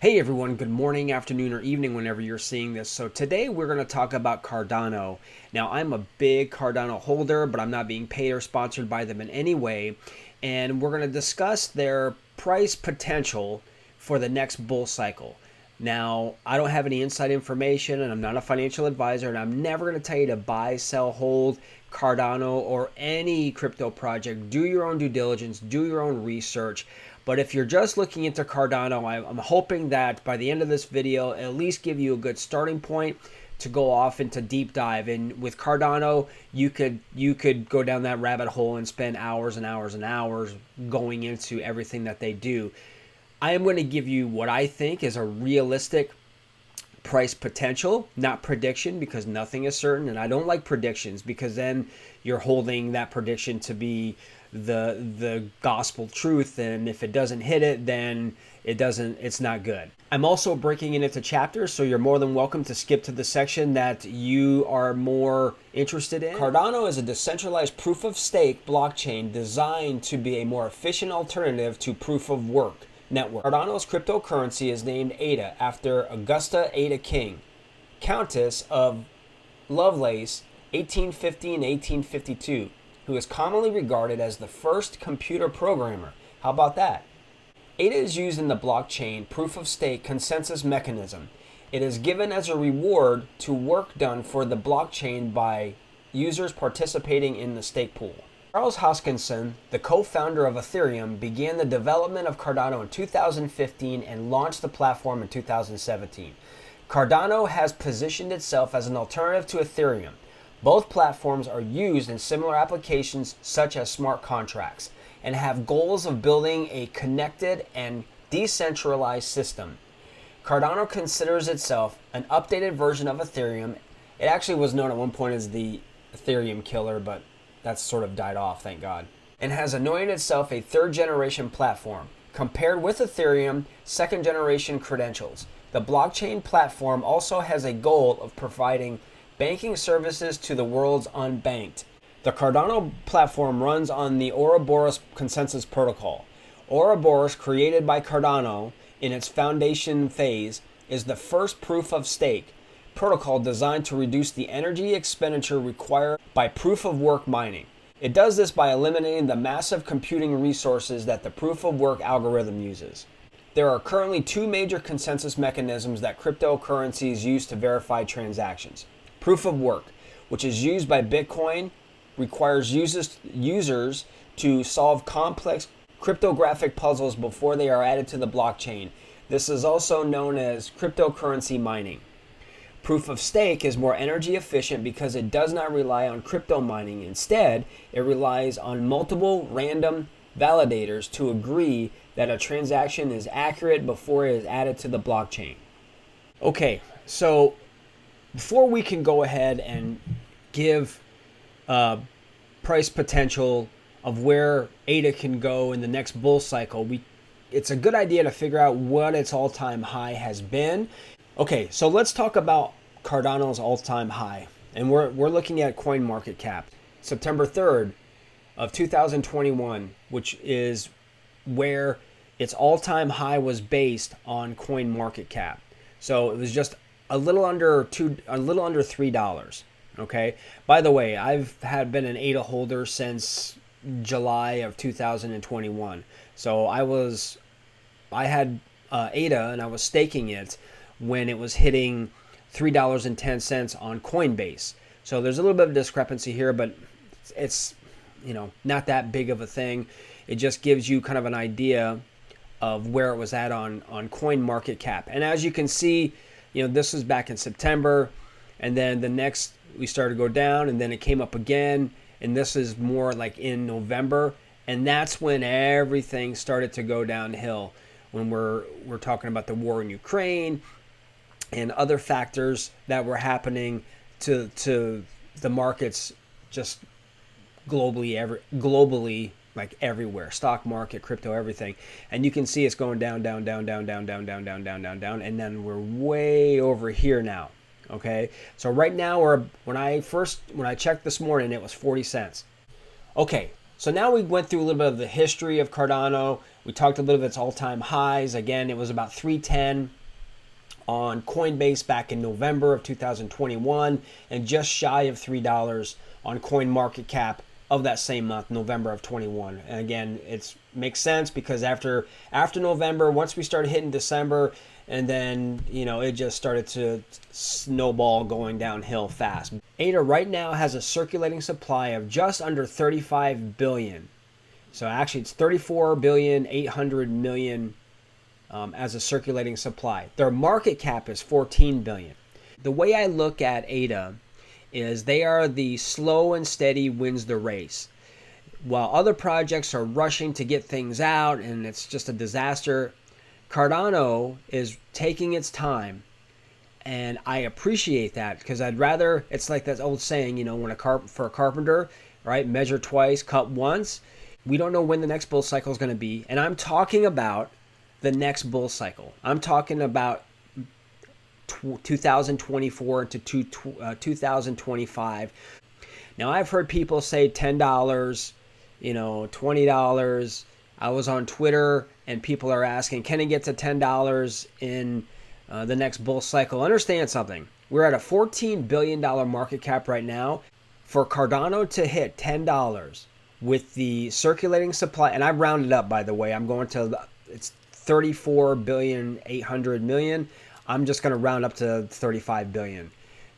Hey everyone, good morning, afternoon, or evening whenever you're seeing this. So today we're going to talk about Cardano. Now I'm a big Cardano holder, but I'm not being paid or sponsored by them in any way. And we're going to discuss their price potential for the next bull cycle. Now, I don't have any inside information and I'm not a financial advisor, and I'm never going to tell you to buy, sell, hold Cardano or any crypto project. Do your own due diligence, do your own research. But if you're just looking into Cardano, I'm hoping that by the end of this video, at least give you a good starting point to go off into deep dive. And with Cardano, you could go down that rabbit hole and spend hours and hours and hours going into everything that they do. I am going to give you what I think is a realistic price potential, not prediction, because nothing is certain, and I don't like predictions because then you're holding that prediction to be the gospel truth, and if it doesn't hit it, then it's not good. I'm also breaking it into chapters, so you're more than welcome to skip to the section that you are more interested in. Cardano is a decentralized proof of stake blockchain designed to be a more efficient alternative to proof of work network. Cardano's cryptocurrency is named Ada after Augusta Ada King, Countess of Lovelace, 1850 and 1852, who is commonly regarded as the first computer programmer. How about that? Ada is used in the blockchain proof of stake consensus mechanism. It is given as a reward to work done for the blockchain by users participating in the stake pool. Charles Hoskinson, the co-founder of Ethereum, began the development of Cardano in 2015 and launched the platform in 2017. Cardano has positioned itself as an alternative to Ethereum. Both platforms are used in similar applications such as smart contracts and have goals of building a connected and decentralized system. Cardano considers itself an updated version of Ethereum. It actually was known at one point as the Ethereum killer, but that's sort of died off, thank God. And has anointed itself a third-generation platform. Compared with Ethereum, second-generation credentials. The blockchain platform also has a goal of providing banking services to the world's unbanked. The Cardano platform runs on the Ouroboros consensus protocol. Ouroboros, created by Cardano in its foundation phase, is the first proof of stake protocol designed to reduce the energy expenditure required by proof of work mining. It does this by eliminating the massive computing resources that the proof of work algorithm uses. There are currently two major consensus mechanisms that cryptocurrencies use to verify transactions. Proof of work, which is used by Bitcoin, requires users to solve complex cryptographic puzzles before they are added to the blockchain. This is also known as cryptocurrency mining. Proof of stake is more energy efficient because it does not rely on crypto mining. Instead, it relies on multiple random validators to agree that a transaction is accurate before it is added to the blockchain. Okay, so before we can go ahead and give price potential of where ADA can go in the next bull cycle, it's a good idea to figure out what its all-time high has been. Okay, so let's talk about Cardano's all-time high. And we're looking at CoinMarketCap, September 3rd of 2021, which is where its all-time high was based on CoinMarketCap. So it was just a little under $3. Okay. By the way, I've been an ADA holder since July of 2021. So I had ADA and I was staking it when it was hitting $3.10 on Coinbase. So there's a little bit of discrepancy here, but it's not that big of a thing. It just gives you kind of an idea of where it was at on CoinMarketCap. And as you can see, this was back in September, and then the next we started to go down, and then it came up again, and this is more like in November, and that's when everything started to go downhill, when we're talking about the war in Ukraine and other factors that were happening to the markets just globally, like everywhere, stock market, crypto, everything. And you can see it's going down, and then we're way over here now. Okay, so right now when I checked this morning, it was 40 cents. Okay, so now we went through a little bit of the history of Cardano. We talked a little bit of its all-time highs. Again, it was about 310 on Coinbase back in November of 2021 and just shy of $3 on CoinMarketCap of that same month, November of 21. And again, it makes sense because after November, once we started hitting December, and then, it just started to snowball going downhill fast. ADA right now has a circulating supply of just under 35 billion. So actually it's 34,800,000,000 as a circulating supply. Their market cap is 14 billion. The way I look at ADA is they are the slow and steady wins the race. While other projects are rushing to get things out and it's just a disaster, Cardano is taking its time, and I appreciate that because it's like that old saying, when for a carpenter, right, measure twice, cut once. We don't know when the next bull cycle is going to be, and I'm talking about the next bull cycle. I'm talking about 2024 to 2025. Now, I've heard people say $10, $20. I was on Twitter and people are asking, can it get to $10 in the next bull cycle? Understand something. We're at a $14 billion market cap right now. For Cardano to hit $10 with the circulating supply, and I've rounded up, by the way, it's 34,800,000,000. I'm just going to round up to 35 billion.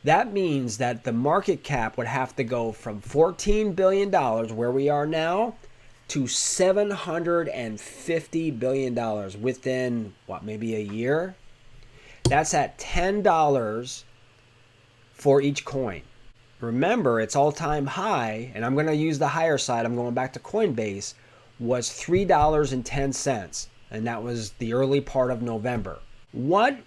That means that the market cap would have to go from $14 billion, where we are now, to $750 billion within, maybe a year? That's at $10 for each coin. Remember, its all-time high, and I'm going to use the higher side, I'm going back to Coinbase, was $3.10, and that was the early part of November. What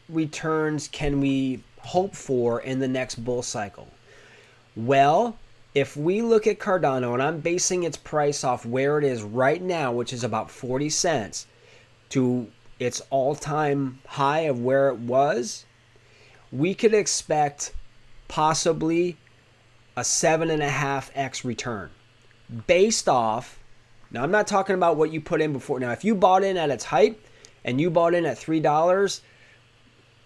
returns can we hope for in the next bull cycle? Well, if we look at Cardano, and I'm basing its price off where it is right now, which is about 40 cents, to its all-time high of where it was, we could expect possibly a 7.5x return based off. Now, I'm not talking about what you put in before. Now, if you bought in at its height and you bought in at $3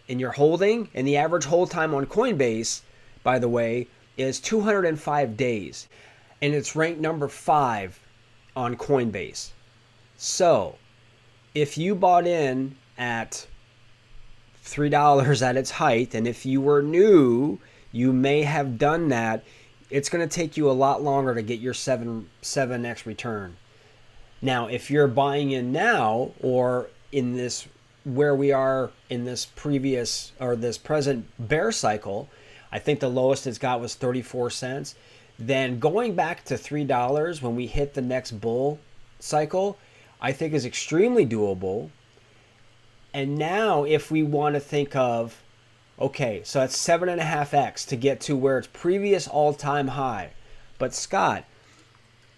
and you're holding, and the average hold time on Coinbase, by the way, is 205 days, and it's ranked number 5 on Coinbase. So, if you bought in at $3 at its height, and if you were new, you may have done that. It's going to take you a lot longer to get your 7x return. Now, if you're buying in now, or in this, where we are in this previous or this present bear cycle, I think the lowest it's got was 34 cents. Then going back to $3 when we hit the next bull cycle, I think is extremely doable. And now if we want to think of, okay, so that's 7.5x to get to where its previous all-time high. But Scott,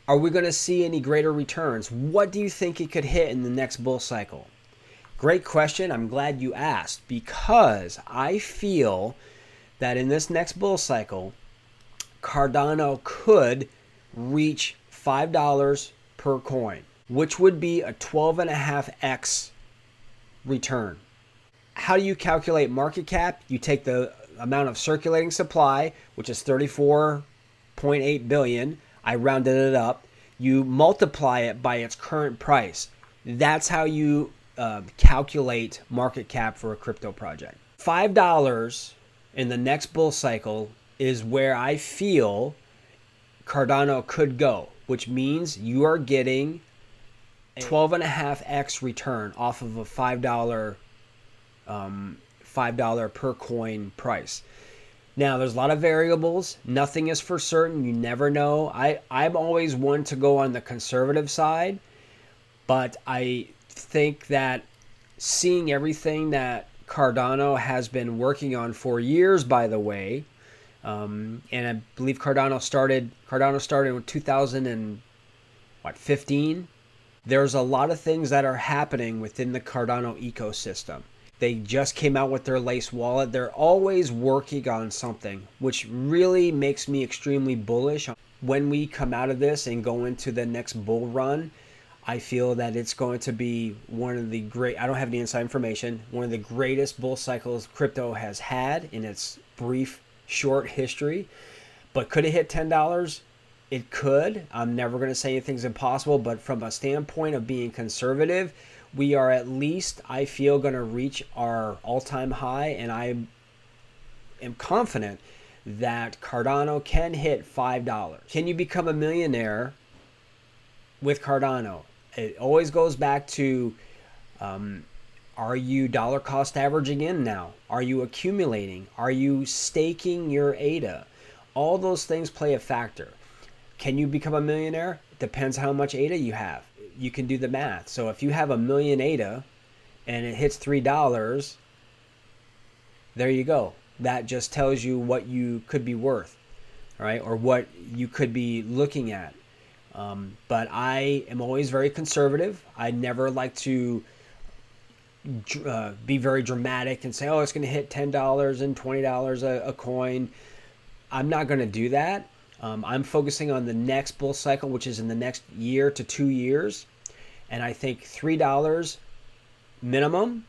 are we going to see any greater returns? What do you think it could hit in the next bull cycle? Great question. I'm glad you asked, because I feel that in this next bull cycle, Cardano could reach $5 per coin, which would be a 12.5x return. How do you calculate market cap? You take the amount of circulating supply, which is 34.8 billion. I rounded it up. You multiply it by its current price. That's how you calculate market cap for a crypto project. $5 in the next bull cycle is where I feel Cardano could go, which means you are getting 12.5x return off of a $5 per coin price. Now, there's a lot of variables. Nothing is for certain. You never know. I'm always one to go on the conservative side, but I think that seeing everything that Cardano has been working on for years, by the way, and I believe Cardano started in 2015. There's a lot of things that are happening within the Cardano ecosystem. They just came out with their Lace wallet. They're always working on something, which really makes me extremely bullish. When we come out of this and go into the next bull run, I feel that it's going to be one of the great, I don't have any inside information, one of the greatest bull cycles crypto has had in its brief, short history. But could it hit $10? It could. I'm never going to say anything's impossible, but from a standpoint of being conservative, we are at least, I feel, going to reach our all-time high, and I am confident that Cardano can hit $5. Can you become a millionaire with Cardano? It always goes back to, are you dollar cost averaging in now? Are you accumulating? Are you staking your ADA? All those things play a factor. Can you become a millionaire? Depends how much ADA you have. You can do the math. So if you have a million ADA and it hits $3, there you go. That just tells you what you could be worth, right? Or what you could be looking at. But I am always very conservative. I never like to be very dramatic and say, oh, it's going to hit $10 and $20 a coin. I'm not going to do that. I'm focusing on the next bull cycle, which is in the next year to 2 years. And I think $3 minimum,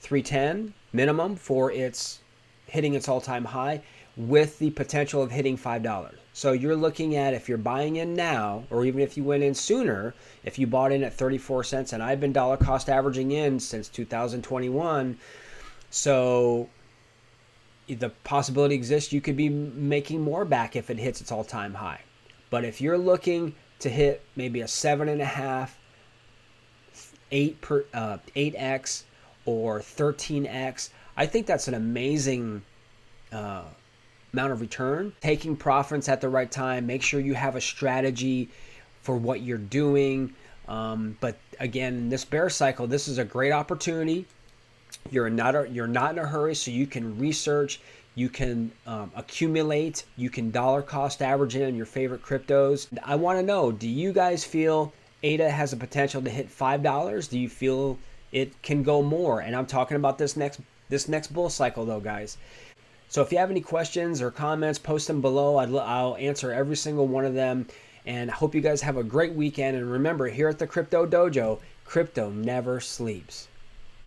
$3.10 minimum for its hitting its all-time high, with the potential of hitting $5. So you're looking at, if you're buying in now, or even if you went in sooner, if you bought in at 34 cents, and I've been dollar cost averaging in since 2021, so the possibility exists you could be making more back if it hits its all-time high. But if you're looking to hit maybe a 7.5, 8x or 13x, I think that's an amazing amount of return. Taking profits at the right time. Make sure you have a strategy for what you're doing. But again, in this bear cycle, this is a great opportunity. You're not in a hurry, so you can research, you can accumulate, you can dollar cost average in on your favorite cryptos. I want to know, do you guys feel ADA has a potential to hit $5? Do you feel it can go more? And I'm talking about this next bull cycle though, guys. So if you have any questions or comments, post them below. I'll answer every single one of them. And I hope you guys have a great weekend. And remember, here at the Crypto Dojo, crypto never sleeps.